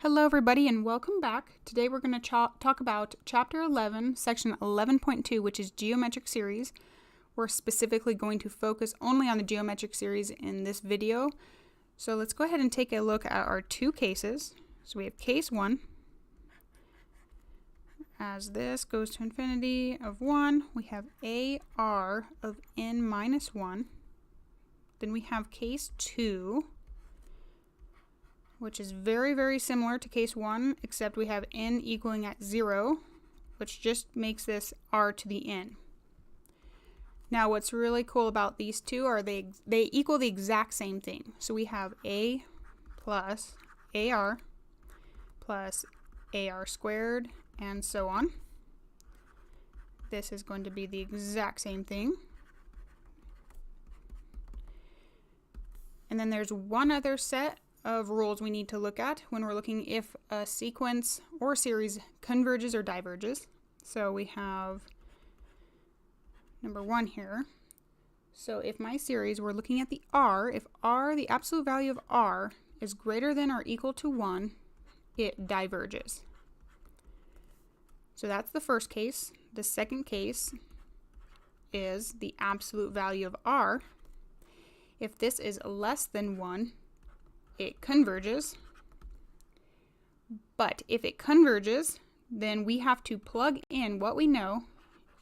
Hello everybody and welcome back. Today we're going to talk about Chapter 11, Section 11.2, which is geometric series. We're specifically going to focus only on the geometric series in this video. So let's go ahead and take a look at our two cases. So we have case 1. As this goes to infinity of 1, we have AR of n minus 1. Then we have case 2, which is very, very similar to case 1, except we have n equaling at 0, which just makes this r to the n. Now, what's really cool about these two are they equal the exact same thing. So we have a plus ar squared, and so on. This is going to be the exact same thing. And then there's one other set of rules we need to look at when we're looking if a sequence or series converges or diverges. So we have number 1 here. So if my series, we're looking at the r, if r, the absolute value of r, is greater than or equal to 1, it diverges. So that's the first case. The second case is the absolute value of r. If this is less than 1, it converges. But if it converges, then we have to plug in what we know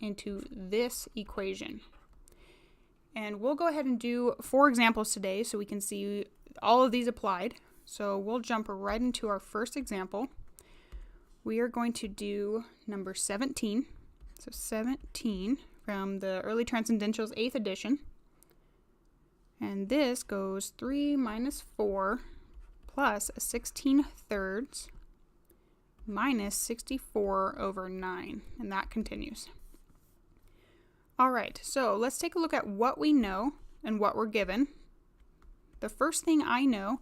into this equation. And we'll go ahead and do 4 examples today so we can see all of these applied. So we'll jump right into our first example. We are going to do number 17. So 17 from the Early Transcendentals 8th edition. And this goes 3 minus 4 plus 16/3 minus 64 over 9. And that continues. All right, so let's take a look at what we know and what we're given. The first thing I know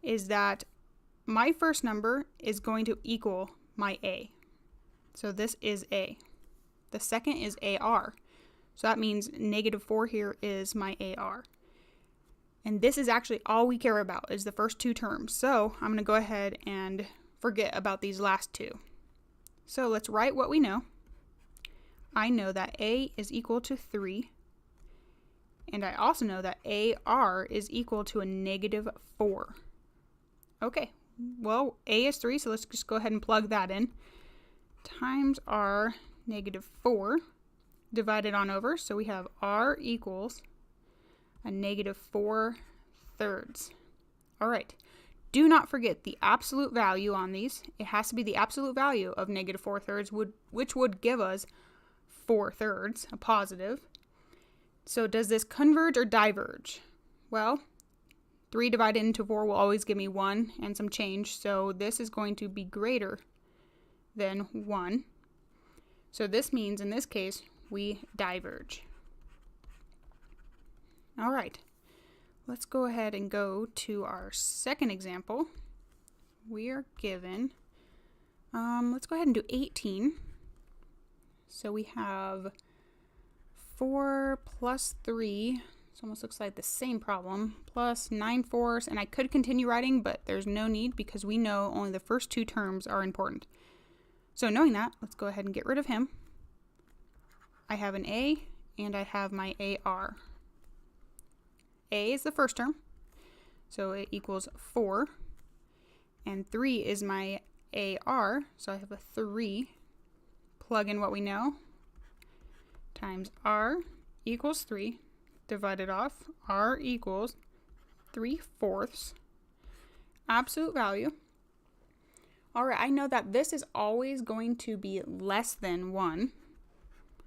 is that my first number is going to equal my A. So this is A. The second is AR. So that means -4 here is my AR. And this is actually all we care about is the first 2 terms. So I'm going to go ahead and forget about these last 2. So let's write what we know. I know that A is equal to 3. And I also know that AR is equal to a -4. Okay, well, A is 3, so let's just go ahead and plug that in. Times R -4 divided on over. So we have R equals a -4/3. All right. Do not forget the absolute value on these. It has to be the absolute value of -4/3, which would give us 4/3, a positive. So does this converge or diverge? Well, 3 divided into 4 will always give me 1 and some change. So this is going to be greater than 1. So this means in this case, we diverge. All right, let's go ahead and go to our second example. We are given, let's go ahead and do 18. So we have 4 plus 3, it almost looks like the same problem, plus 9/4, and I could continue writing, but there's no need because we know only the first 2 terms are important. So knowing that, let's go ahead and get rid of him. I have an A and I have my AR. A is the first term, so it equals 4, and 3 is my AR, so I have a 3. Plug in what we know, times R equals 3, divided off, R equals 3/4, absolute value. All right, I know that this is always going to be less than 1,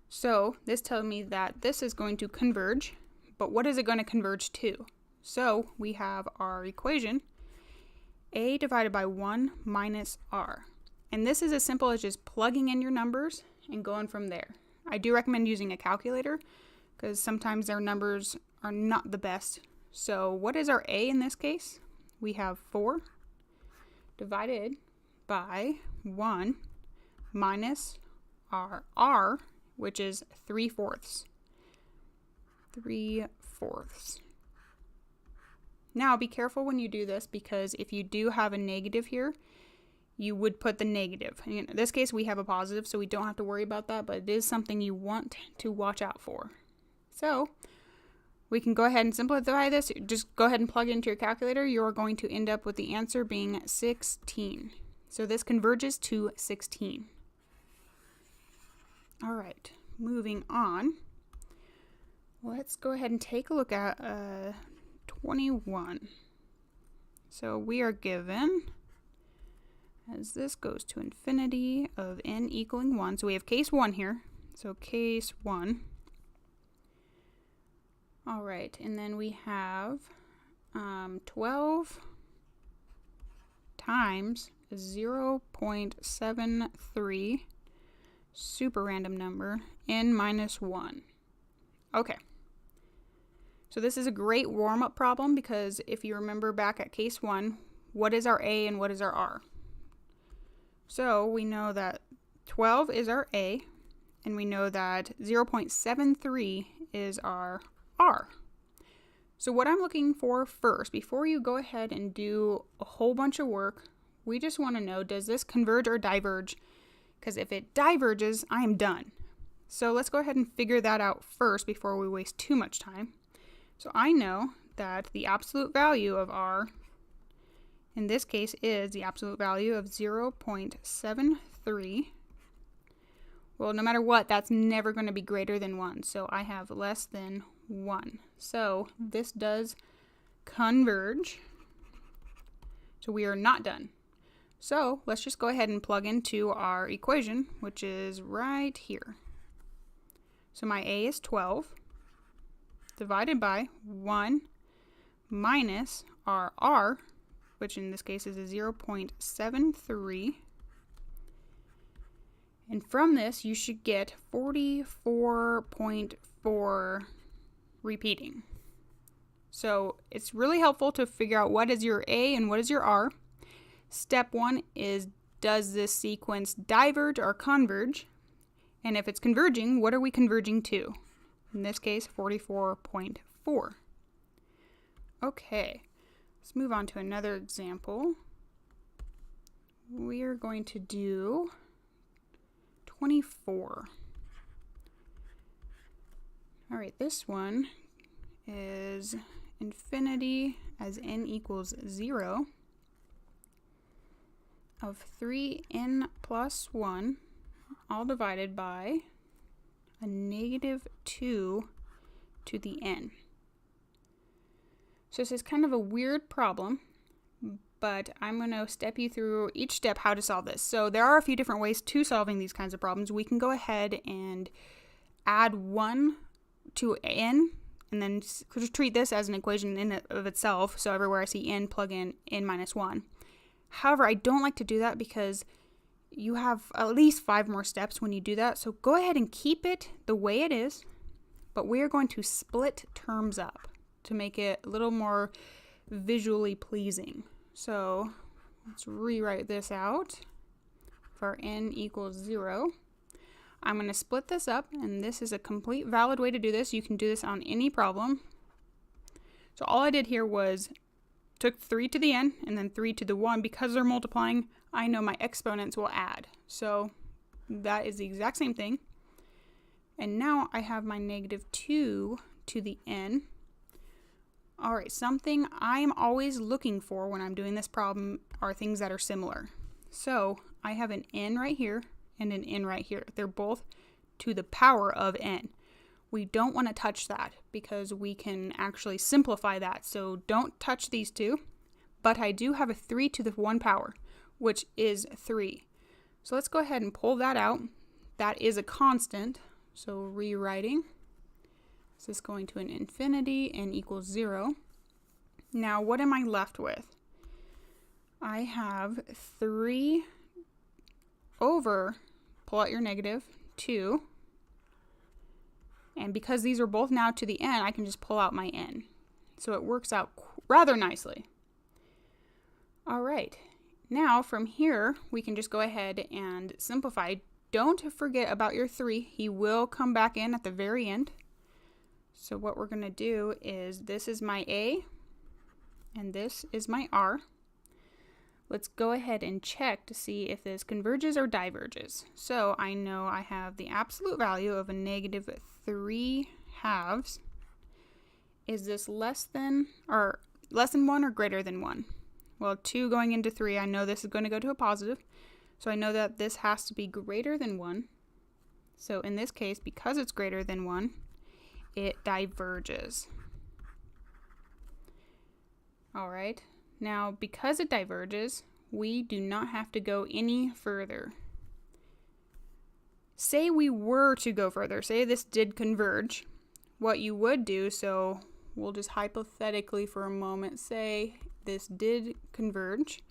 so this tells me that this is going to converge. But what is it going to converge to? So we have our equation, A divided by 1 minus R. And this is as simple as just plugging in your numbers and going from there. I do recommend using a calculator because sometimes their numbers are not the best. So what is our A in this case? We have 4 divided by 1 minus our R, which is 3/4. 3/4. Now be careful when you do this because if you do have a negative here, you would put the negative. In this case, we have a positive, so we don't have to worry about that, but it is something you want to watch out for. So we can go ahead and simplify this. Just go ahead and plug it into your calculator. You're going to end up with the answer being 16. So this converges to 16. All right, moving on. Let's go ahead and take a look at 21. So we are given, as this goes to infinity, of n equaling 1. So we have case 1 here. So case 1. All right, and then we have 12 times 0.73, super random number, n minus 1. Okay. So this is a great warm-up problem because if you remember back at case 1, what is our A and what is our R? So we know that 12 is our A, and we know that 0.73 is our R. So what I'm looking for first, before you go ahead and do a whole bunch of work, we just want to know, does this converge or diverge? Because if it diverges, I am done. So let's go ahead and figure that out first before we waste too much time. So I know that the absolute value of R in this case is the absolute value of 0.73. Well, no matter what, that's never going to be greater than 1. So I have less than 1. So this does converge. So we are not done. So let's just go ahead and plug into our equation, which is right here. So my A is 12 divided by 1 minus our R, which in this case is a 0.73. And from this, you should get 44.4 repeating. So it's really helpful to figure out what is your A and what is your R. Step 1 is, does this sequence diverge or converge? And if it's converging, what are we converging to? In this case, 44.4. Okay, let's move on to another example. We're going to do 24. All right, this one is infinity as n equals 0 of 3n plus 1, all divided by a negative 2 to the n. So this is kind of a weird problem, but I'm going to step you through each step how to solve this. So there are a few different ways to solving these kinds of problems. We can go ahead and add 1 to n, and then treat this as an equation in and of itself. So everywhere I see n, plug in n minus 1. However, I don't like to do that because you have at least 5 more steps when you do that. So go ahead and keep it the way it is, but we are going to split terms up to make it a little more visually pleasing. So let's rewrite this out. For n equals 0, I'm going to split this up, and this is a complete valid way to do this. You can do this on any problem. So all I did here was took 3 to the n and then 3 to the 1. Because they're multiplying, I know my exponents will add. So that is the exact same thing. And now I have my negative 2 to the n. All right, something I'm always looking for when I'm doing this problem are things that are similar. So I have an n right here and an n right here. They're both to the power of n. We don't want to touch that because we can actually simplify that. So don't touch these two. But I do have a 3 to the 1 power, which is 3. So let's go ahead and pull that out. That is a constant. So rewriting. This is going to an infinity, n equals 0. Now what am I left with? I have 3 over, pull out your negative, 2. And because these are both now to the n, I can just pull out my n. So it works out rather nicely. All right, now from here, we can just go ahead and simplify. Don't forget about your 3. He will come back in at the very end. So what we're going to do is, this is my A, and this is my R. Let's go ahead and check to see if this converges or diverges. So I know I have the absolute value of a negative 3/2. Is this less than 1 or greater than 1? Well, 2 going into 3, I know this is going to go to a positive. So I know that this has to be greater than 1. So in this case, because it's greater than 1, it diverges. All right. Now, because it diverges, we do not have to go any further. Say we were to go further. Say this did converge. What you would do, so we'll just hypothetically for a moment say this did converge.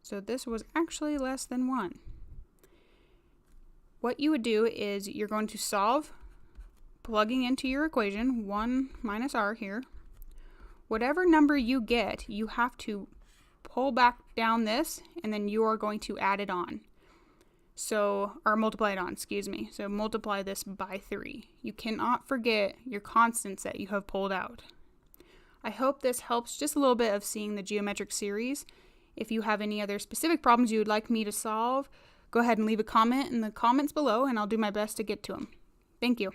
So this was actually less than 1. What you would do is you're going to solve plugging into your equation, 1 minus r here. Whatever number you get, you have to pull back down this, and then you are going to add it on. So, or multiply it on, excuse me. So multiply this by 3. You cannot forget your constants that you have pulled out. I hope this helps just a little bit of seeing the geometric series. If you have any other specific problems you would like me to solve, go ahead and leave a comment in the comments below, and I'll do my best to get to them. Thank you.